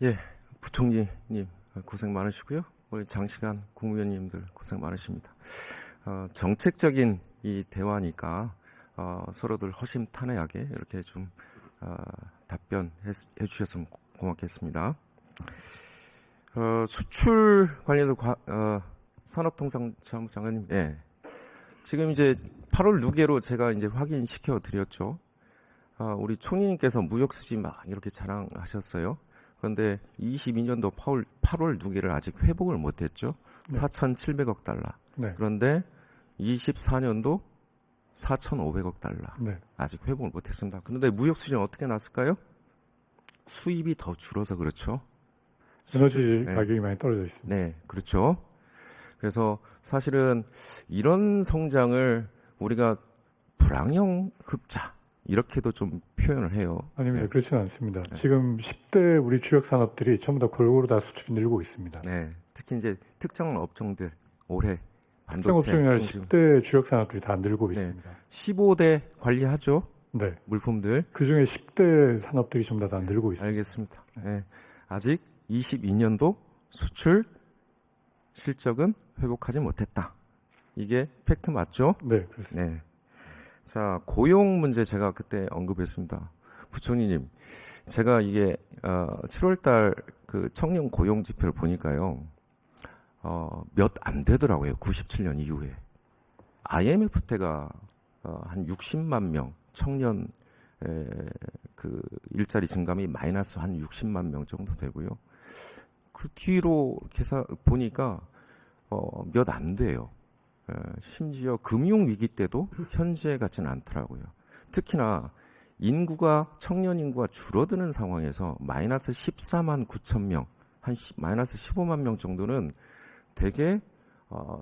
예, 부총리님 고생 많으시고요. 우리 장시간 국무위원님들 고생 많으십니다. 정책적인 이 대화니까 서로들 허심탄회하게 이렇게 좀 답변해 주셨으면 고맙겠습니다. 수출 관련해서 산업통상자원부 장관님, 예. 지금 이제 8월 6일로 제가 이제 확인시켜 드렸죠. 우리 총리님께서 무역 수지 막 이렇게 자랑하셨어요. 그런데 22년도 8월 6일을 아직 회복을 못했죠. 네. 4,700억 달러. 네. 그런데 24년도 4,500억 달러. 네. 아직 회복을 못했습니다. 그런데 무역 수지는 어떻게 났을까요? 수입이 더 줄어서 그렇죠. 에너지 가격이 많이 떨어져 있습니다. 네, 그렇죠. 그래서 사실은 이런 성장을 우리가 불황형 흑자 이렇게도 좀 표현을 해요. 아닙니다. 네. 그렇지는 않습니다. 네. 지금 10대 우리 주력 산업들이 전부 다 골고루 다 수출이 늘고 있습니다. 네, 특히 이제 특정 업종들 올해 특정 업종이 아니라 10대 주력 산업들이 다 늘고 있습니다. 15대 관리하죠. 네, 물품들. 그 중에 10대 산업들이 전부 다 늘고 있습니다. 알겠습니다. 네. 아직 22년도 수출 실적은 회복하지 못했다. 이게 팩트 맞죠? 네, 그렇습니다. 네. 자, 고용 문제 제가 그때 언급했습니다. 부총리님, 제가 이게 7월달 그 청년 고용 지표를 보니까요, 몇 안 되더라고요. 97년 이후에 IMF 때가 한 60만 명 청년 그 일자리 증감이 마이너스 한 60만 명 정도 되고요. 그 뒤로 계산 보니까 몇 안 돼요. 심지어 금융위기 때도 현재 같지는 않더라고요. 특히나 청년 인구가 줄어드는 상황에서 마이너스 14만 9천 명, 한 마이너스 15만 명 정도는 되게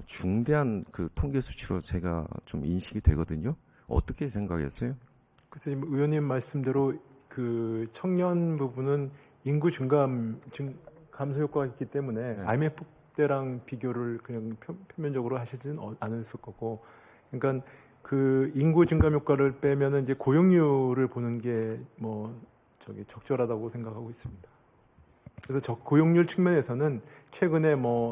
중대한 그 통계 수치로 제가 좀 인식이 되거든요. 어떻게 생각했어요? 그래서 의원님 말씀대로 그 청년 부분은 인구 감소 효과가 있기 때문에 네. IMF 때랑 비교를 그냥 표면적으로 하시지는 않았을 거고, 그러니까 그 인구 증감 효과를 빼면은 이제 고용률을 보는 게 적절하다고 생각하고 있습니다. 그래서 고용률 측면에서는 최근에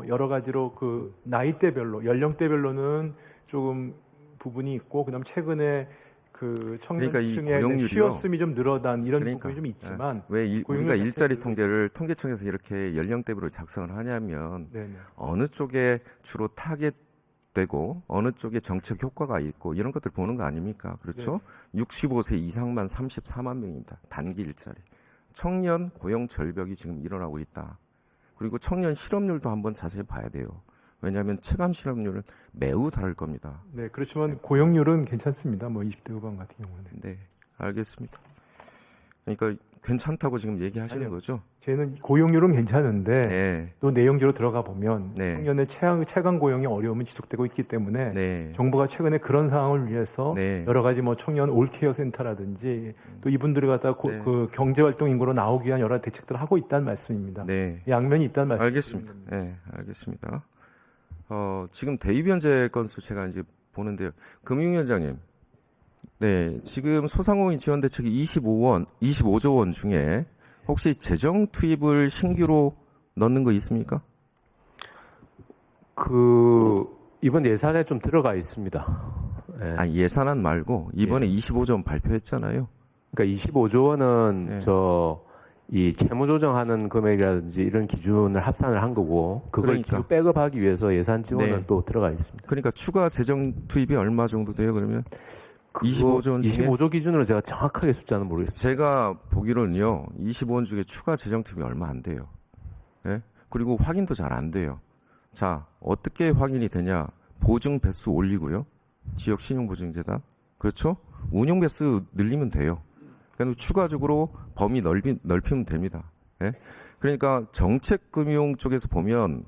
여러 가지로 그 나이대별로 연령대별로는 조금 부분이 있고, 그다음 최근에 그 청년층의 쉬었음이 좀 늘어난 이런 부분이 좀 있지만 왜 우리가 일자리 통계를 통계청에서 이렇게 연령대별로 작성을 하냐면 네네. 어느 쪽에 주로 타겟되고 어느 쪽에 정책 효과가 있고 이런 것들 보는 거 아닙니까? 그렇죠? 네. 65세 이상만 34만 명입니다. 단기 일자리. 청년 고용 절벽이 지금 일어나고 있다. 그리고 청년 실업률도 한번 자세히 봐야 돼요. 왜냐하면 체감 실업률은 매우 다를 겁니다. 네, 그렇지만 고용률은 괜찮습니다. 20대 후반 같은 경우는. 네, 알겠습니다. 그러니까 괜찮다고 지금 얘기하시는 아니요, 거죠? 저는 고용률은 괜찮은데 네. 또 내용적으로 들어가 보면 네. 청년의 최강 고용의 어려움은 지속되고 있기 때문에 네. 정부가 최근에 그런 상황을 위해서 네. 여러 가지 청년 올케어 센터라든지 또 이분들이 갖다 네. 그 경제활동 인구로 나오기 위한 여러 대책들을 하고 있다는 말씀입니다. 네. 양면이 있다는 말씀입니다. 알겠습니다. 네, 알겠습니다. 지금 대입 현재 건수 제가 이제 보는데요. 금융위원장님, 네, 지금 소상공인 지원 대책이 25조 원 중에 혹시 재정 투입을 신규로 넣는 거 있습니까? 이번 예산에 좀 들어가 있습니다. 네. 아니, 예산안 말고 이번에 25조 원 발표했잖아요. 그러니까 25조 원은 이 채무 조정하는 금액이라든지 이런 기준을 합산을 한 거고, 그걸 백업하기 위해서 예산 지원은 또 들어가 있습니다. 그러니까 추가 재정 투입이 얼마 정도 돼요, 그러면? 25조 원 중에? 25조 기준으로 제가 정확하게 숫자는 모르겠습니다. 제가 보기로는요, 25원 중에 추가 재정 투입이 얼마 안 돼요. 예? 그리고 확인도 잘 안 돼요. 자, 어떻게 확인이 되냐? 보증 배수 올리고요. 지역 신용보증재단. 그렇죠? 운용 배수 늘리면 돼요. 그러니까 추가적으로 범위 넓히면 됩니다. 예? 그러니까 정책금융 쪽에서 보면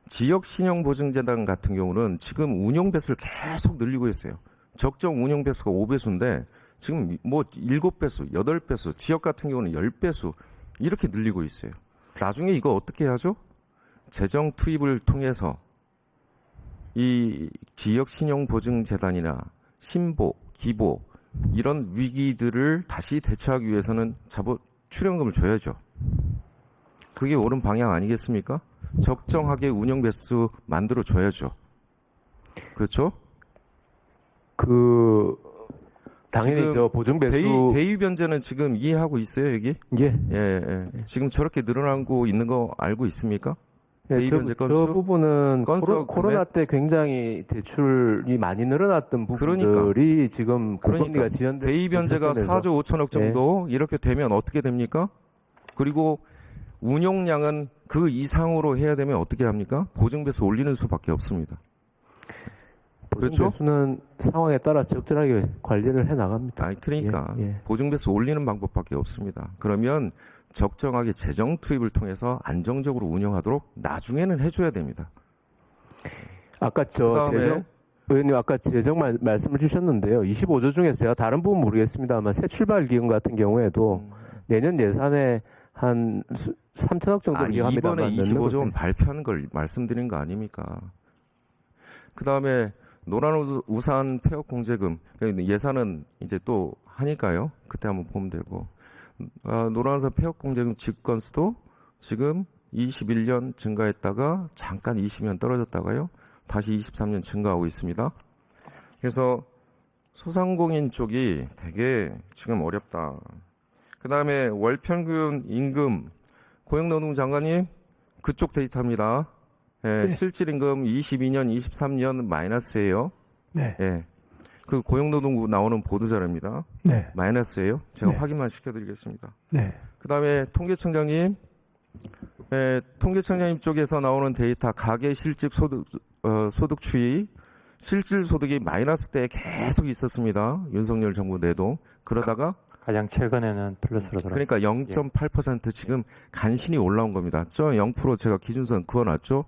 지역신용보증재단 같은 경우는 지금 운용 배수를 계속 늘리고 있어요. 적정 운용 배수가 5배수인데 지금 7배수, 8배수, 지역 같은 경우는 10배수 이렇게 늘리고 있어요. 나중에 이거 어떻게 하죠? 재정 투입을 통해서 이 지역신용보증재단이나 신보, 기보 이런 위기들을 다시 대처하기 위해서는 출연금을 줘야죠. 그게 옳은 방향 아니겠습니까? 적정하게 운영 배수 만들어 줘야죠. 그렇죠? 당연히 지금 저 보증 배수 대위 변제는 지금 이해하고 있어요, 여기? 예. 예. 지금 저렇게 늘어나고 있는 거 알고 있습니까? 예, 대위 변제 건수? 저 부분은 건수 코로나 때 굉장히 대출이 많이 늘어났던 부분들이 그러니까. 지금 고금리가 지연된 대위 변제가 4조 5천억 정도 이렇게 되면 어떻게 됩니까? 그리고 운용량은 그 이상으로 해야 되면 어떻게 합니까? 보증 배수 올리는 수밖에 없습니다. 보증 그렇죠? 배수는 상황에 따라 적절하게 관리를 해 나갑니다. 아니, 그러니까 예. 보증 배수 올리는 방법밖에 없습니다. 그러면 적정하게 재정 투입을 통해서 안정적으로 운영하도록 나중에는 해줘야 됩니다. 아까 그다음에 의원님 아까 재정 말씀을 주셨는데요. 25조 중에서 제가 다른 부분 모르겠습니다만 새 출발 기금 같은 경우에도 내년 예산에 한 3천억 정도 아니, 기여합니다. 이번에 25조는 발표하는 걸 말씀드린 거 아닙니까? 그다음에 노란 우산 폐업 공제금 예산은 이제 또 하니까요. 그때 한번 보면 되고 노란 우산 폐업 공제금 집건수도 지금 21년 증가했다가 잠깐 20년 떨어졌다가요. 다시 23년 증가하고 있습니다. 그래서 소상공인 쪽이 되게 지금 어렵다. 그다음에 월평균 임금 고용노동 장관님 그쪽 데이터입니다. 예, 실질 임금 22년, 23년 마이너스예요. 네. 예. 그 고용노동부 나오는 보도 자료입니다. 네. 마이너스예요. 제가 네. 확인만 시켜드리겠습니다. 네. 그다음에 통계청장님, 통계청장님 쪽에서 나오는 데이터 가계 실질 소득 추이, 실질 소득이 마이너스 때 계속 있었습니다. 윤석열 정부 내도 그러다가 가장 최근에는 플러스로 돌아왔어요. 그러니까 0.8% 지금 간신히 올라온 겁니다. 저 0% 제가 기준선 그어놨죠.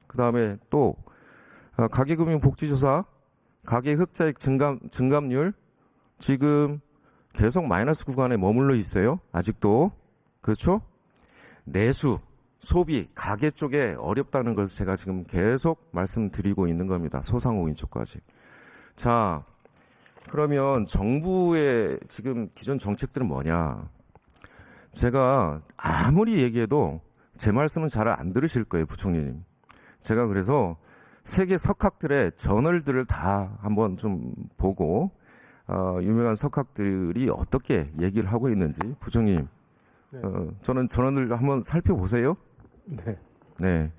그다음에 또 가계금융복지조사 가계 흑자액 증감률 지금 계속 마이너스 구간에 머물러 있어요. 아직도. 그렇죠? 내수, 소비, 가계 쪽에 어렵다는 것을 제가 지금 계속 말씀드리고 있는 겁니다. 소상공인 쪽까지. 자, 그러면 정부의 지금 기존 정책들은 뭐냐? 제가 아무리 얘기해도 제 말씀은 잘 안 들으실 거예요, 부총리님. 제가 그래서 세계 석학들의 저널들을 다 한번 좀 보고 유명한 석학들이 어떻게 얘기를 하고 있는지 부총리님, 네. 저는 저널들 한번 살펴보세요. 네. 네.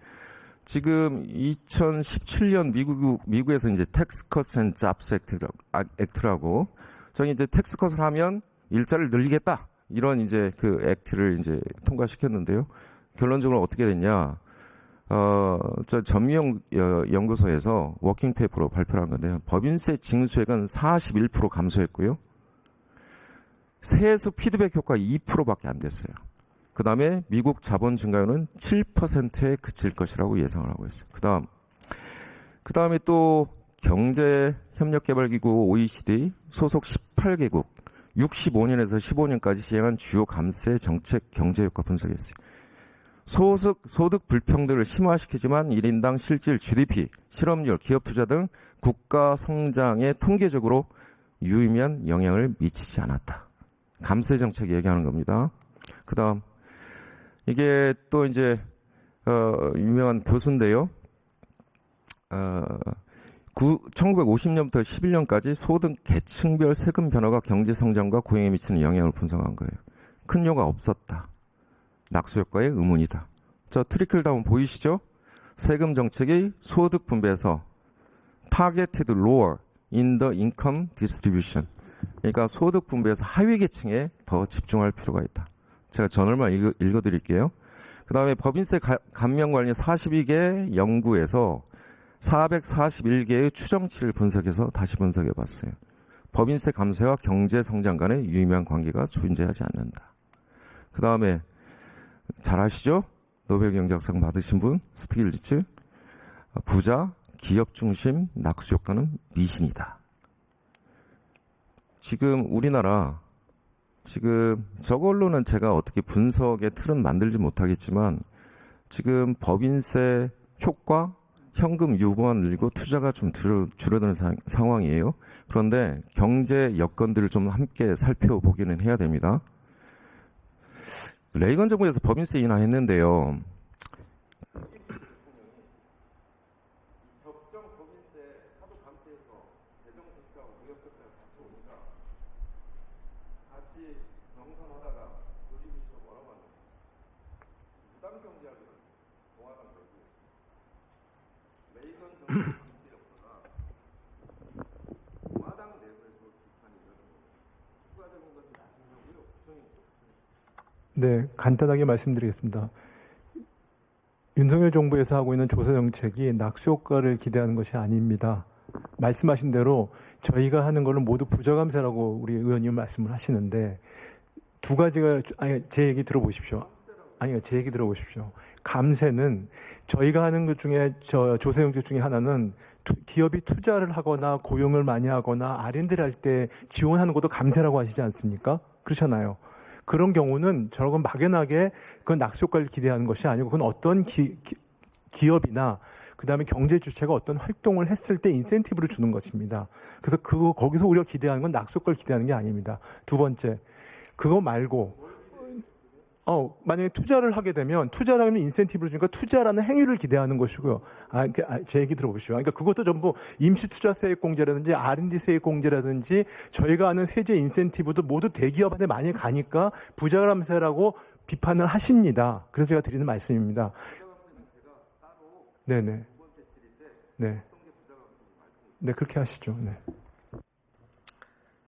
지금 2017년 미국에서 이제 텍스 컷 앤 잡스 액트라고 저기 이제 텍스 컷을 하면 일자리를 늘리겠다 이런 이제 그 액트를 이제 통과시켰는데요. 결론적으로 어떻게 됐냐? 저 전미영 연구소에서 워킹 페이퍼로 발표한 건데요. 법인세 징수액은 41% 감소했고요. 세수 피드백 효과 2%밖에 안 됐어요. 그 다음에 미국 자본 증가율은 7%에 그칠 것이라고 예상을 하고 있어요. 그 다음에 또 경제협력개발기구 OECD 소속 18개국 65년에서 15년까지 시행한 주요 감세 정책 경제효과 분석했어요. 소득 불평등을 심화시키지만 1인당 실질 GDP, 실업률, 기업 투자 등 국가 성장에 통계적으로 유의미한 영향을 미치지 않았다. 감세 정책 얘기하는 겁니다. 그 다음 이게 또 이제 유명한 교수인데요. 1950년부터 11년까지 소득 계층별 세금 변화가 경제 성장과 고용에 미치는 영향을 분석한 거예요. 큰 효과가 없었다. 낙수 효과의 의문이다. 저 트리클 다운 보이시죠? 세금 정책이 소득 분배에서 targeted lower in the income distribution. 그러니까 소득 분배에서 하위 계층에 더 집중할 필요가 있다. 제가 전월만 읽어드릴게요. 그 다음에 법인세 감면 관련 42개 연구에서 441개의 추정치를 분석해서 다시 분석해 봤어요. 법인세 감세와 경제 성장 간의 유의미한 관계가 존재하지 않는다. 그 다음에 잘 아시죠? 노벨 경제학상 받으신 분 스티글리츠. 부자, 기업 중심 낙수 효과는 미신이다. 지금 우리나라 지금 저걸로는 제가 어떻게 분석의 틀은 만들지 못하겠지만 지금 법인세 효과, 현금 유보가 늘고 투자가 좀 줄어드는 상황이에요. 그런데 경제 여건들을 좀 함께 살펴보기는 해야 됩니다. 레이건 정부에서 법인세 인하했는데요. 네, 간단하게 말씀드리겠습니다. 윤석열 정부에서 하고 있는 조사 정책이 낙수 효과를 기대하는 것이 아닙니다. 말씀하신 대로 저희가 하는 거는 모두 부정감세라고 우리 의원님 말씀을 하시는데 두 가지가 제 얘기 들어보십시오. 제 얘기 들어보십시오. 감세는 저희가 하는 것 중에 조사 정책 중에 하나는 기업이 투자를 하거나 고용을 많이 하거나 R&D를 할 때 지원하는 것도 감세라고 하시지 않습니까? 그렇잖아요. 그런 경우는 저건 막연하게 그건 낙수 효과를 기대하는 것이 아니고 그건 어떤 기업이나 그다음에 경제 주체가 어떤 활동을 했을 때 인센티브를 주는 것입니다. 그래서 거기서 우리가 기대하는 건 낙수 효과를 기대하는 게 아닙니다. 두 번째, 그거 말고 만약에 투자를 하게 되면 투자를 하면 인센티브를 주니까 투자라는 행위를 기대하는 것이고요. 제 얘기 들어보시죠. 그러니까 그것도 전부 임시투자 세액공제라든지 R&D 세액공제라든지 저희가 아는 세제 인센티브도 모두 대기업한테 많이 가니까 부자감세라고 비판을 하십니다. 그래서 제가 드리는 말씀입니다. 네네. 네. 네, 그렇게 하시죠. 네.